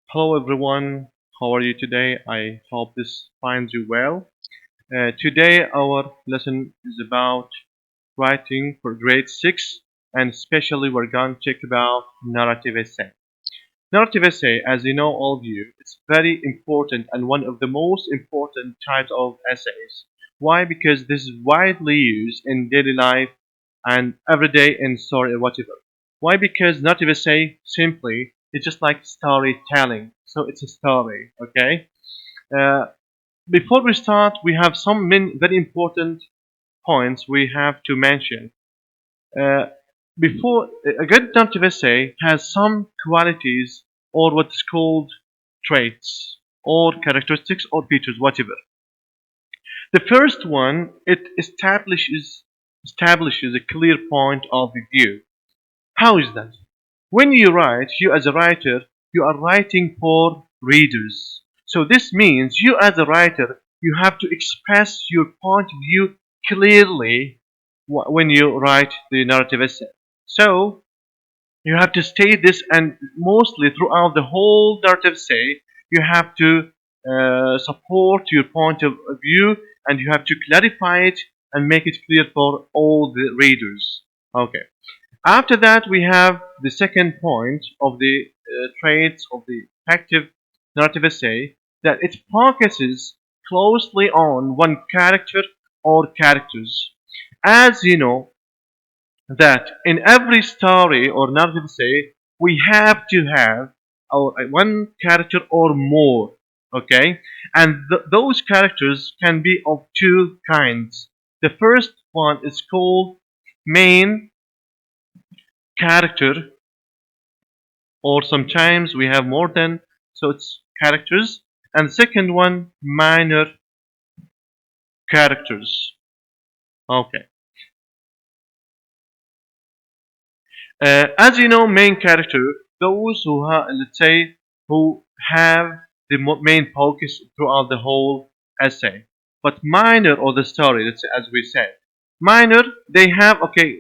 Hello everyone, how are you today? I hope this finds you well. Today our lesson is about writing for grade 6, and especially we're going to talk about narrative essay. Narrative essay, as you know all of you, it's very important and one of the most important types of essays. Why? Because this is widely used in daily life and everyday in story or whatever. Why? Because narrative essay simply it's just like storytelling. So it's a story, okay? Uh, Before we start, we have some very important points we have to mention. Uh, Before a good narrative essay has some qualities or what's called traits or characteristics or features, whatever. The first one, it establishes a clear point of view. How is that? When you write, you as a writer, you are writing for readers. So this means you as a writer, you have to express your point of view clearly when you write the narrative essay. So you have to state this, and mostly throughout the whole narrative essay, you have to support your point of view, and you have to clarify it and make it clear for all the readers. Okay. After that, we have the second point of the traits of the effective narrative essay, that it focuses closely on one character or characters. As you know, that in every story or narrative essay, we have to have one character or more, okay? And those characters can be of two kinds. The first one is called main character, or sometimes we have more than, so it's characters. And the second one, minor characters. Okay. As you know, main character, those who have, let's say, who have the main focus throughout the whole essay. But minor, or the story, let's say, as we said, minor, they have okay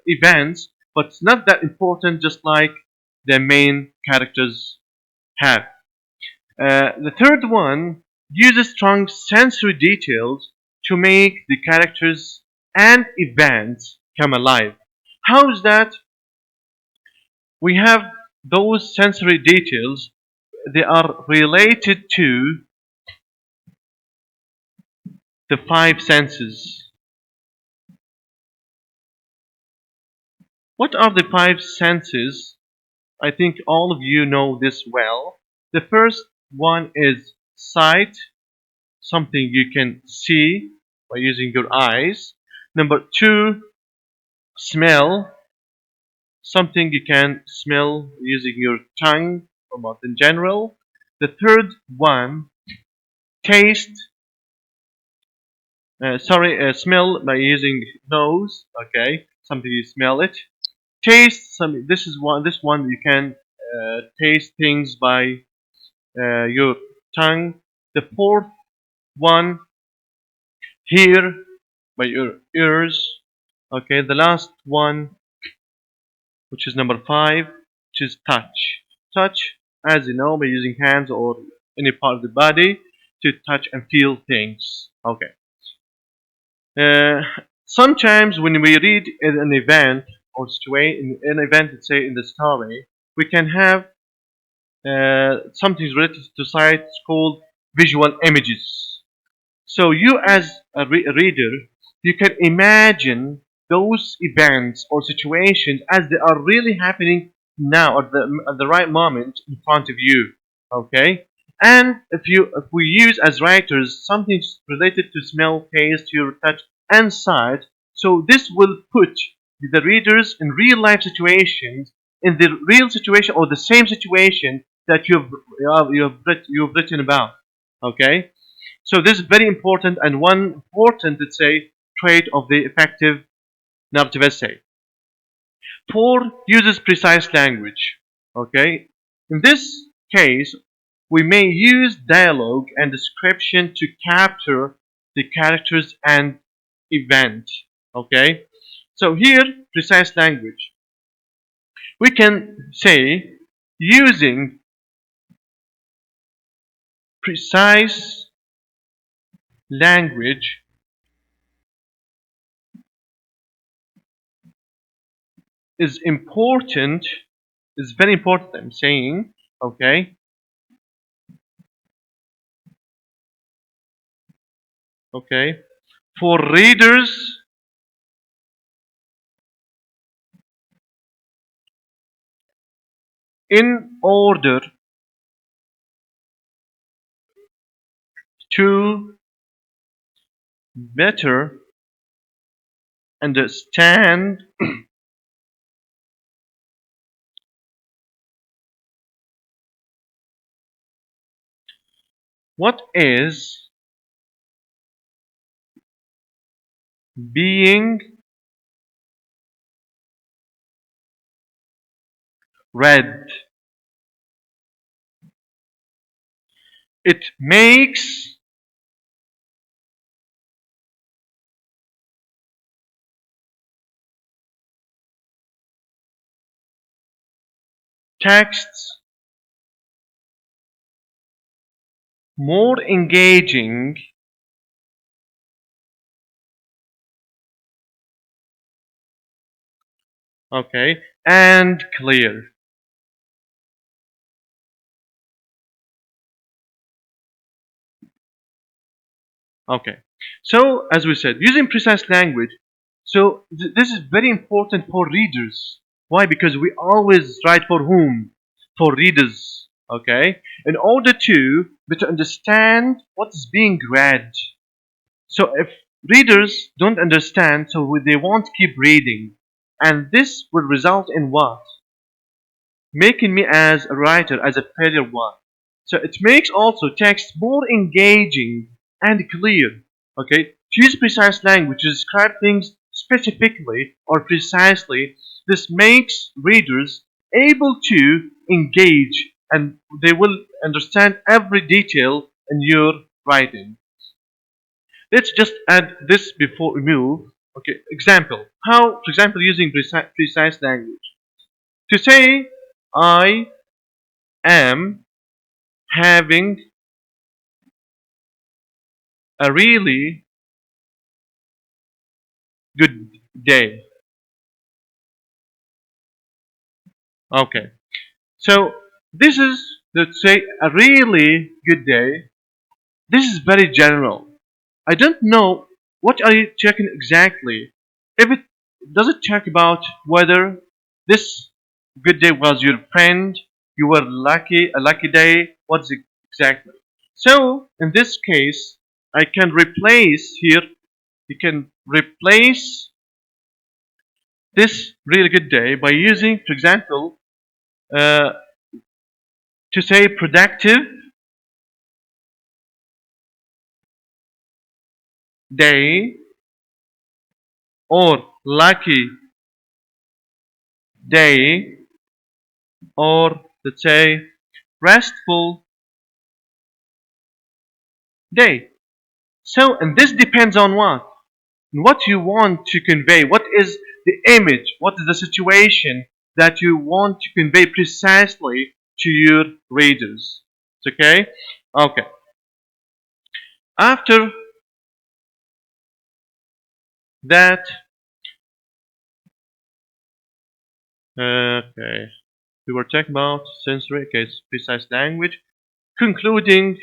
events, but it's not that important, just like the main characters have. The third one uses strong sensory details to make the characters and events come alive. How is that? We have those sensory details, they are related to the five senses. What are the five senses? I think all of you know this well. The first one is sight, something you can see by using your eyes. Number two, smell, something you can smell using your tongue or mouth in general. The third one, taste, smell by using nose. Okay, something you smell it. Taste. This is one. This one you can taste things by your tongue. The fourth one, hear by your ears. Okay. The last one, which is number five, which is touch. Touch, as you know, by using hands or any part of the body to touch and feel things. Okay. Uh, Sometimes when we read in an event or situation, in an event, let's say in the story, we can have something related to sites called visual images. So you as a reader, you can imagine those events or situations as they are really happening now at the right moment in front of you. Okay? And if we use as writers something related to smell, taste, your touch, and sight, so this will put the readers in real life situations, in the real situation or the same situation that you've written about. Okay? So this is very important, and one important, let's say, trait of the effective narrative essay. Four, uses precise language. Okay? In this case, we may use dialogue and description to capture the characters and event. Okay? So here, precise language. We can say using precise language is important, is very important, I'm saying, okay? Okay? For readers in order to better understand what is being read. It makes texts more engaging okay, and clear. Okay. So, as we said, using precise language, so this is very important for readers. Why? Because we always write for whom? For readers. Okay? In order to better understand what is being read. So, if readers don't understand, so they won't keep reading. And this will result in what? Making me as a writer as a failure one. So it makes also text more engaging and clear. Okay, to use precise language to describe things specifically or precisely, this makes readers able to engage and they will understand every detail in your writing. Let's just add this before we move. Okay, example. How, for example, using precise language. To say, I am having a really good day. Okay. So this is, let's say, a really good day. This is very general. I don't know what are you checking exactly. If it does it check about whether this good day was your friend, you were lucky, a lucky day, what's it exactly? So in this case, I can replace here, you can replace this really good day by using, for example, uh, to say productive day or lucky day or let's say restful day. So, and this depends on what? What you want to convey. What is the image? What is the situation that you want to convey precisely to your readers? Okay? Okay. After that, okay, we were talking about sensory, okay, precise language, concluding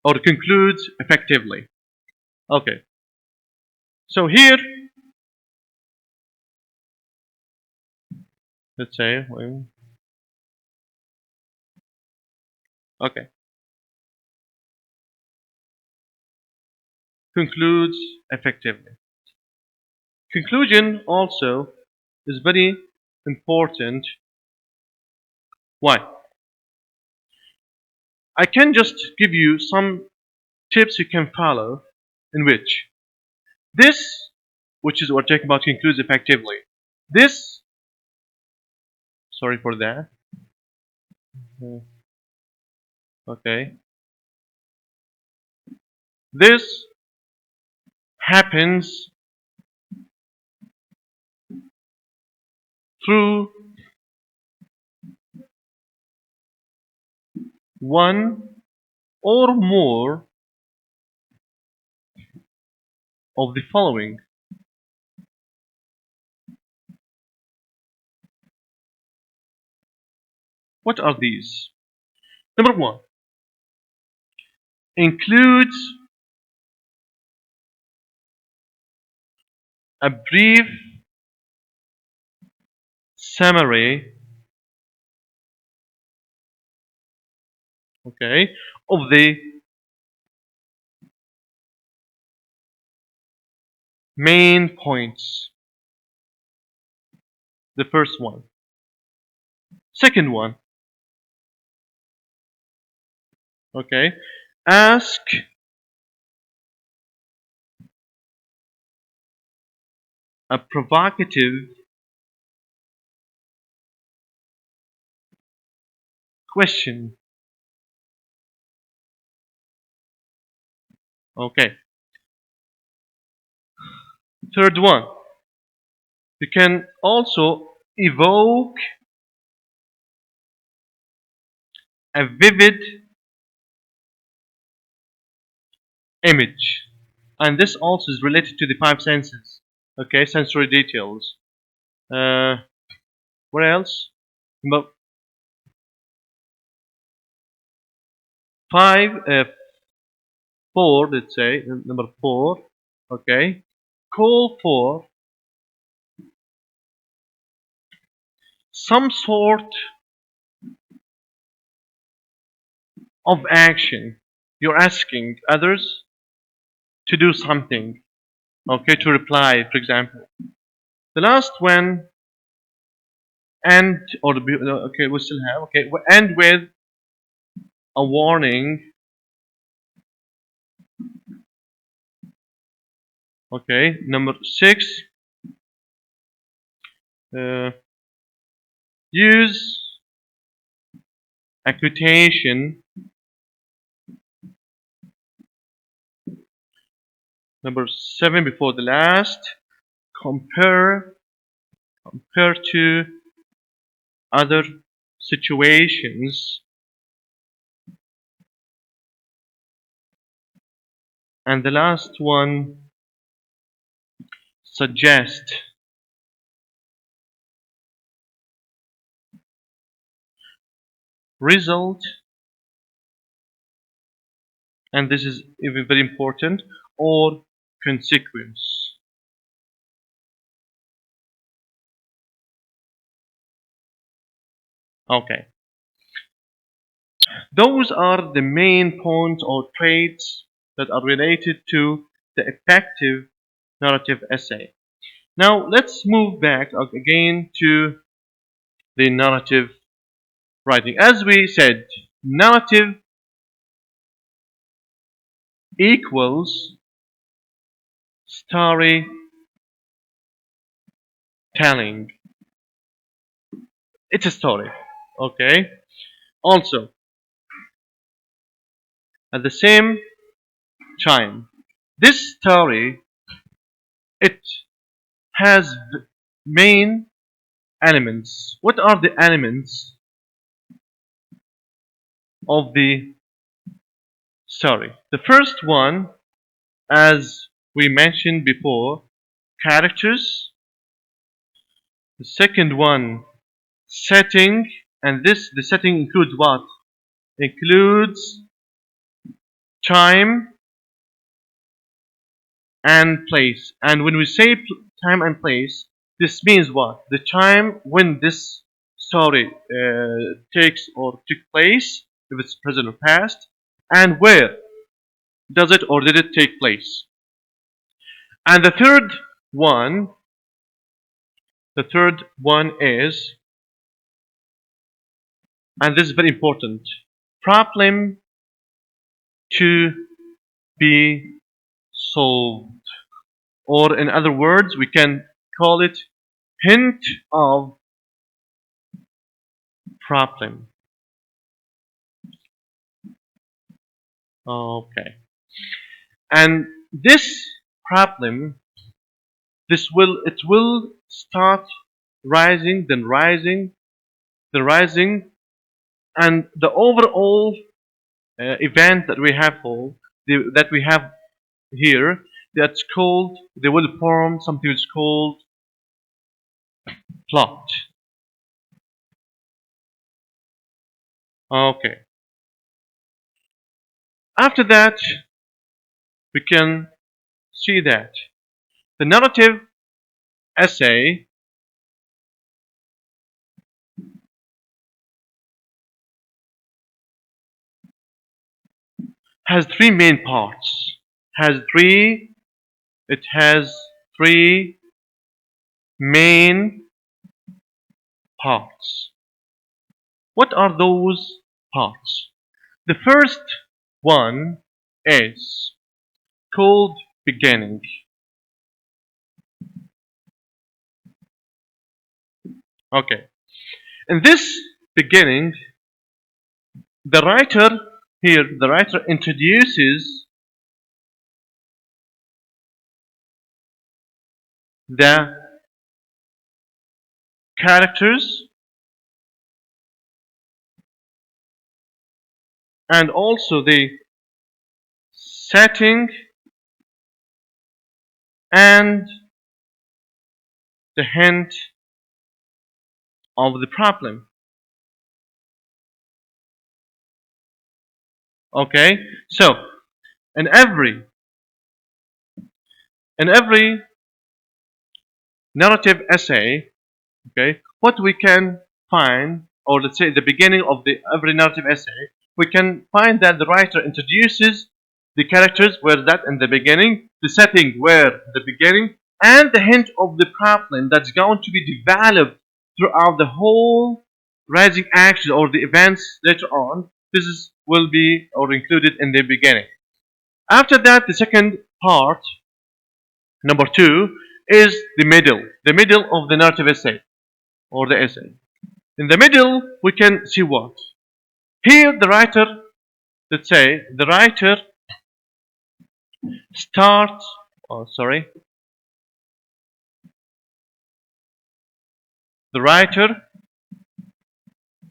or concludes effectively. Okay, so here, let's say, okay, concludes effectively. Conclusion also is very important. Why? I can just give you some tips you can follow in which this, which is what we're talking about, concludes effectively. This, sorry for that. Okay. This happens through one or more of the following. What are these? Number one, includes a brief summary, okay, of the main points. The first one. Second one, okay, ask a provocative question. Okay. Third one, you can also evoke a vivid image. And this also is related to the five senses. Okay, sensory details. Uh, what else? Number five, four, let's say, number four, okay, call for some sort of action. You're asking others to do something, okay, to reply, for example. The last one, and, or the, okay, we still have, okay, we end with a warning, okay, number six, uh, use a quotation. Number seven, before the last, compare to other situations. And the last one, suggest. Result, and this is even very important, or consequence. Okay. Those are the main points or traits that are related to the effective narrative essay. Now let's move back again to the narrative writing. As we said, narrative equals storytelling. It's a story, okay? Also, at the same time, this story, it has main elements. What are the elements of the story? The first one, as we mentioned before, characters. The second one, setting, and the setting includes what? Includes time and place. And when we say time and place, this means what? The time when this story takes or took place, if it's present or past, and where does it or did it take place. And the third one is, and this is very important, problem to be solved. Or in other words, we can call it hint of problem. Okay. And this problem, it will start rising, then rising, then rising, and the overall event that we have for that we have here, that's called, they will form something that's called plot. Okay. After that, we can see that the narrative essay has three main parts. Has three. It has three main parts. What are those parts? The first one is called beginning. Okay. In this beginning, the writer introduces the characters and also the setting and the hint of the problem. Okay, so in every in every narrative essay, okay, what we can find, or let's say the beginning of the every narrative essay, we can find that the writer introduces the characters where that in the beginning, the setting where the beginning, and the hint of the problem that's going to be developed throughout the whole rising action or the events later on. This is, will be or included in the beginning. After that, the second part, number two, is the middle of the narrative essay or the essay. In the middle, we can see what? Here, the writer, let's say, the writer starts, oh, sorry, the writer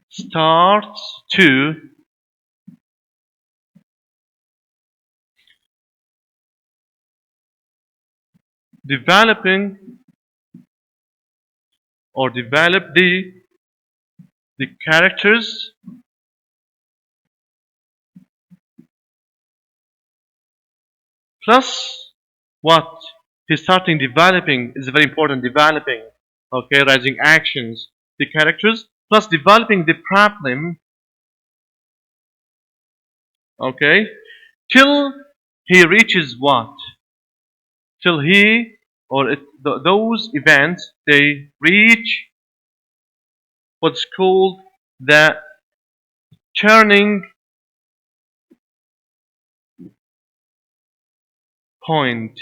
starts to developing or develop the characters plus what? He's starting developing, is very important, developing, okay, rising actions, the characters, plus developing the problem, okay, till he reaches what? Till he or those events, they reach what's called the turning point.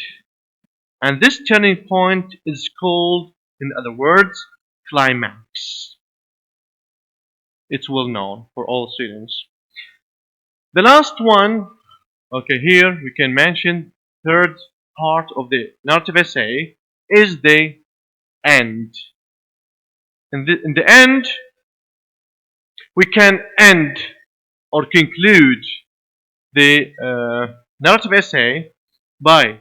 And this turning point is called, in other words, climax. It's well known for all students. The last one, okay, here we can mention third part of the narrative essay is the end. In the end, we can end or conclude the narrative essay by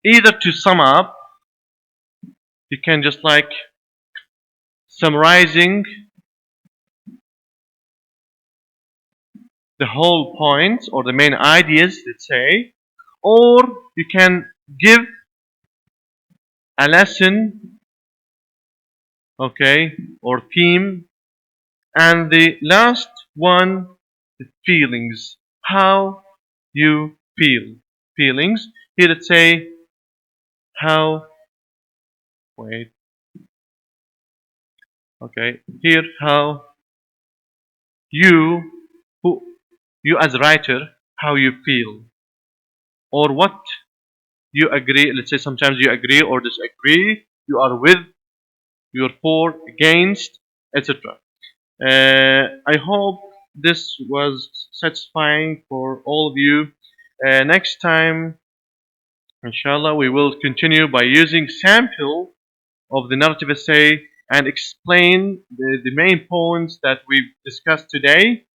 either to sum up, you can just like summarizing the whole points or the main ideas, let's say, or you can give a lesson, okay, or theme, and the last one, the feelings, how you feel, feelings. Here let's say how, wait, okay, here how you, who, you as a writer, how you feel, or what you agree. Let's say sometimes you agree or disagree, you are with, you're for, against, etc. I hope this was satisfying for all of you. Next time, inshallah, we will continue by using sample of the narrative essay and explain the main points that we've discussed today.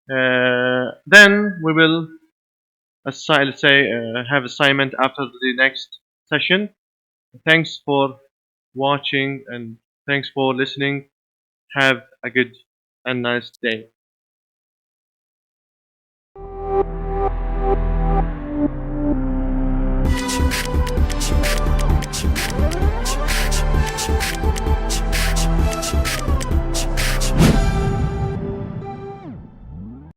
Then we will let's say have assignment after the next session. Thanks for watching and thanks for listening. Have a good and nice day.